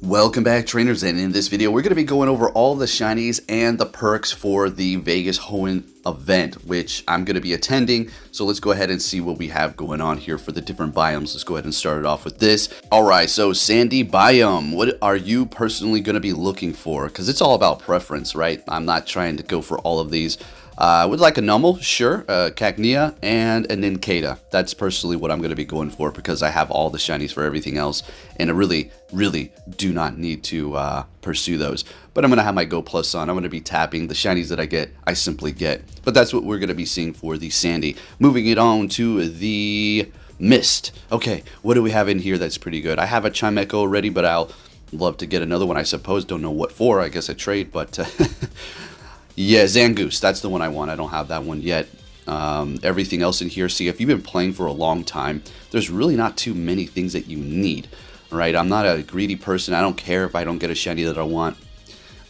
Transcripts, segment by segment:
Welcome back, trainers, and in this video we're going to be going over all the shinies and the perks for the Vegas Hoenn event, which I'm going to be attending. So let's go ahead and see what we have going on here for the different biomes. Let's go ahead and start it off with this. Alright, so Sandy Biome, what are you personally going to be looking for? Because it's all about preference, right? I'm not trying to go for all of these. I would like a Numel, sure, Cacnea, and a Nincada. That's personally what I'm going to be going for because I have all the shinies for everything else, and I really do not need to pursue those. But I'm going to have my Go Plus on. I'm going to be tapping the shinies that I get, I simply get. But that's what we're going to be seeing for the Sandy. Moving it on to the Mist. Okay, what do we have in here that's pretty good? I have a Chimecho already, but I'll love to get another one, I suppose. Don't know what for. I guess I trade, but... Yeah, Zangoose, that's the one I want. I don't have that one yet. Everything else in here, see, if you've been playing for a long time, there's really not too many things that you need, right? I'm not a greedy person. I don't care if I don't get a shiny that I want.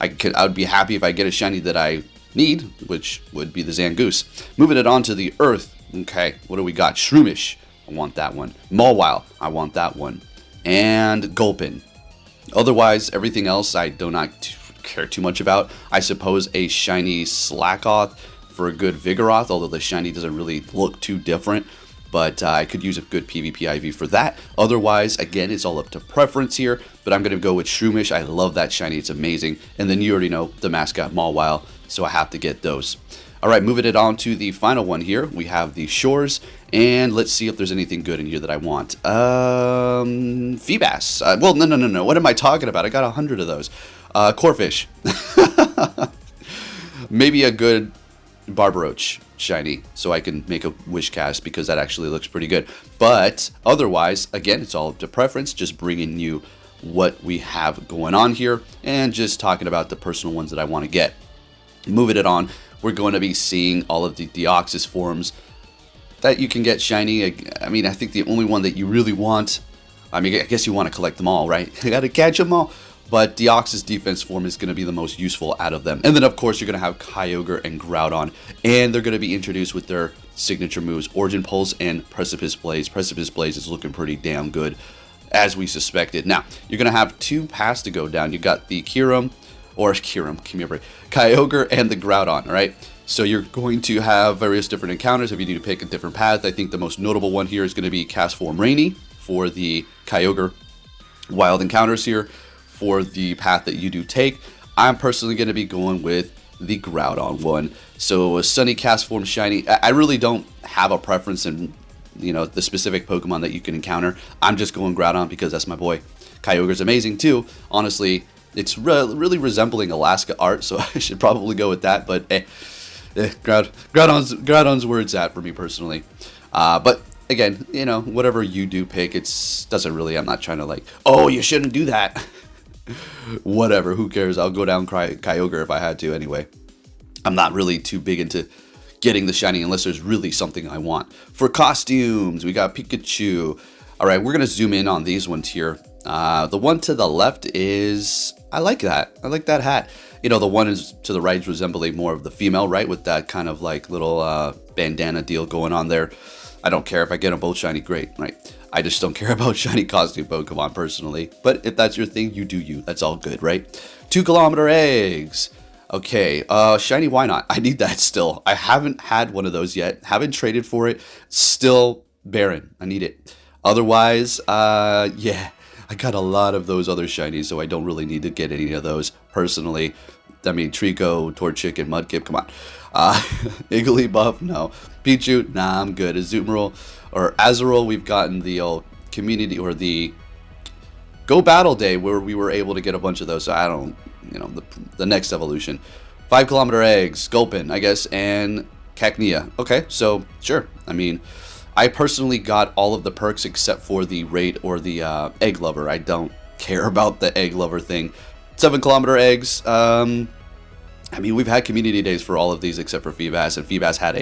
I would be happy if I get a shiny that I need, which would be the Zangoose. Moving it on to the Earth. Okay, what do we got? Shroomish, I want that one. Mawile, I want that one. And Gulpin. Otherwise, everything else I do not care too much about. I suppose a shiny Slackoth for a good Vigoroth, although the shiny doesn't really look too different, but I could use a good PvP IV for that. Otherwise, again, it's all up to preference here, but I'm going to go with Shroomish. I love that shiny, it's amazing. And then you already know the mascot Mawile, so I have to get those. Alright, moving it on to the final one here. We have the Shores, and let's see if there's anything good in here that I want. Feebas. Well, no. What am I talking about? I got 100 of those. Corfish. Maybe a good Barbaroach shiny, so I can make a wish cast, because that actually looks pretty good. But otherwise, again, it's all up to preference, just bringing you what we have going on here, and just talking about the personal ones that I want to get. Moving it on, we're going to be seeing all of the Deoxys forms that you can get shiny. I mean, I think the only one that you really want, I mean, I guess you want to collect them all, right? You got to catch them all. But Deoxys defense form is going to be the most useful out of them. And then, of course, you're going to have Kyogre and Groudon. And they're going to be introduced with their signature moves, Origin Pulse and Precipice Blaze. Precipice Blaze is looking pretty damn good, as we suspected. Now, you're going to have two paths to go down. You got the Kyogre and the Groudon, right? So you're going to have various different encounters if you need to pick a different path. I think the most notable one here is going to be Cast Form Rainy for the Kyogre wild encounters here. For the path that you do take, I'm personally going to be going with the Groudon one. So a Sunny Cast Form Shiny, I really don't have a preference in, you know, the specific Pokemon that you can encounter. I'm just going Groudon because that's my boy. Kyogre's amazing too. Honestly, it's really resembling Alaska art, so I should probably go with that. But Groudon's where it's at for me personally. But again, you know, whatever you do pick, doesn't really. I'm not trying to like, oh, you shouldn't do that. Whatever, who cares? I'll go down Kyogre if I had to anyway. I'm not really too big into getting the shiny unless there's really something I want. For costumes, we got Pikachu. Alright, we're going to zoom in on these ones here. The one to the left is... I like that. I like that hat. You know, the one is to the right is resembling more of the female, right? With that kind of like little bandana deal going on there. I don't care if I get them both shiny, great, right? I just don't care about shiny costume Pokemon personally. But if that's your thing, you do you. That's all good, right? 2 kilometer eggs. Okay, shiny, why not? I need that still. I haven't had one of those yet. Haven't traded for it. Still barren. I need it. Otherwise, yeah, I got a lot of those other shinies, so I don't really need to get any of those personally. I mean, Trico, Torchic, and Mudkip, come on. Igglybuff, no. Pichu, nah, I'm good. Azumarill or Azurill, we've gotten the old community or the Go Battle Day where we were able to get a bunch of those. So I don't, you know, the next evolution. 5 kilometer eggs, Gulpin, I guess, and Cacnea. Okay, so sure. I mean, I personally got all of the perks except for the raid or the egg lover. I don't care about the egg lover thing. 7 kilometer eggs. I mean, we've had community days for all of these except for Feebas, and Feebas had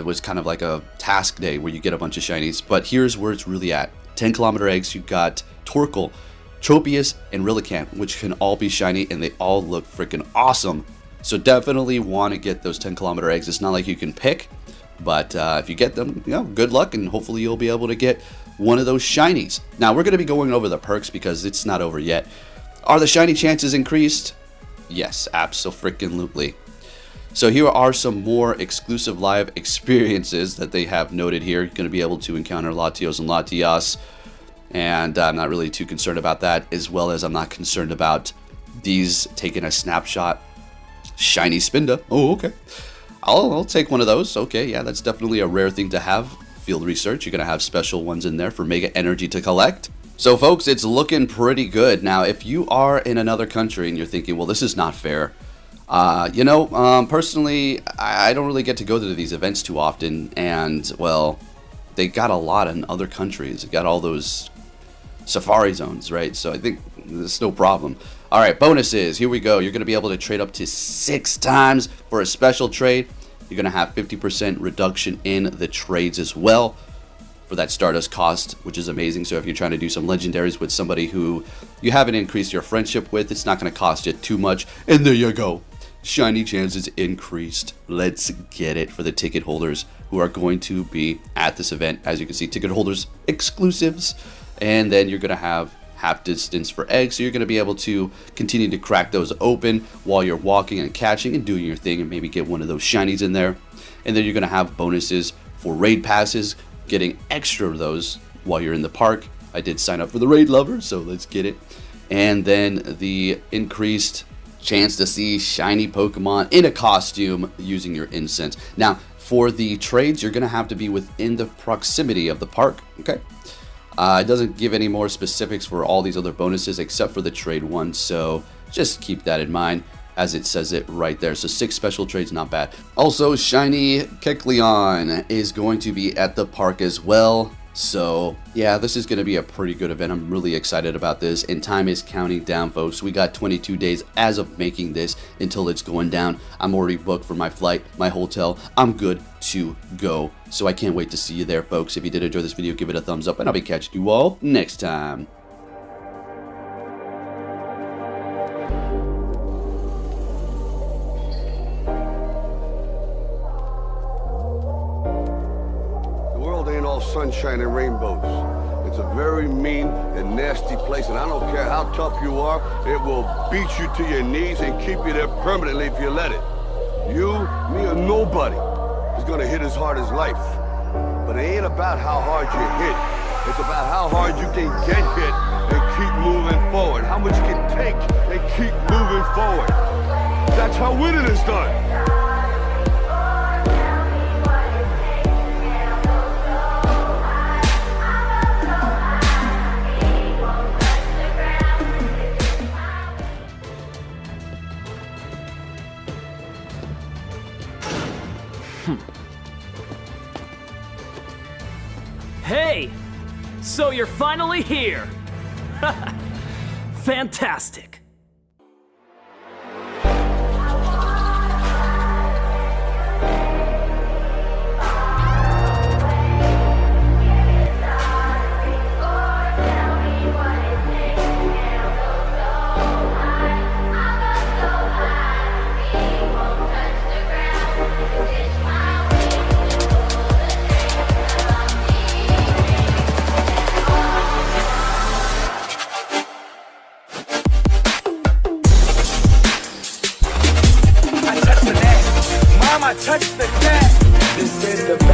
was kind of like a task day where you get a bunch of shinies. But here's where it's really at. 10 kilometer eggs, you got Torkoal, Tropius, and Relicanth, which can all be shiny, and they all look freaking awesome. So definitely want to get those 10 kilometer eggs. It's not like you can pick, but if you get them, you know, good luck, and hopefully you'll be able to get one of those shinies. Now, we're going to be going over the perks because it's not over yet. Are the shiny chances increased? Yes, abso-freaking-lutely. So here are some more exclusive live experiences that they have noted here. You're going to be able to encounter Latios and Latias, and I'm not really too concerned about that, as well as I'm not concerned about these taking a snapshot. Shiny Spinda. Oh, okay. I'll take one of those. Okay, yeah, that's definitely a rare thing to have. Field research, you're going to have special ones in there for Mega Energy to collect. So, folks, it's looking pretty good. Now, if you are in another country and you're thinking, well, this is not fair, personally, I don't really get to go to these events too often, and, well, they got a lot in other countries. They got all those safari zones, right? So I think there's no problem. All right, bonuses. Here we go. You're going to be able to trade up to 6 times for a special trade. You're going to have 50% reduction in the trades as well for that Stardust cost, which is amazing. So if you're trying to do some legendaries with somebody who you haven't increased your friendship with, it's not going to cost you too much. And there you go. Shiny chances increased. Let's get it for the ticket holders who are going to be at this event. As you can see, ticket holders exclusives. And then you're going to have half distance for eggs, so you're going to be able to continue to crack those open while you're walking and catching and doing your thing, and maybe get one of those shinies in there. And then you're going to have bonuses for raid passes, getting extra of those while you're in the park. I did sign up for the raid lover, so let's get it. And then the increased chance to see shiny Pokemon in a costume using your incense. Now, for the trades, you're going to have to be within the proximity of the park, okay? It doesn't give any more specifics for all these other bonuses except for the trade one, so just keep that in mind as it says it right there. So 6 special trades, not bad. Also, shiny Kecleon is going to be at the park as well. So yeah, this is going to be a pretty good event. I'm really excited about this, and time is counting down, folks. We got 22 days as of making this until it's going down. I'm already booked for my flight, my hotel. I'm good to go. So I can't wait to see you there, folks. If you did enjoy this video, give it a thumbs up, and I'll be catching you all next time. Sunshine and rainbows. It's a very mean and nasty place, and I don't care how tough you are, it will beat you to your knees and keep you there permanently if you let it. You, me, or nobody is gonna hit as hard as life. But it ain't about how hard you hit. It's about how hard you can get hit and keep moving forward. How much you can take and keep moving forward. That's how winning is done. Hey! So you're finally here! Fantastic! Touch the cat. This is the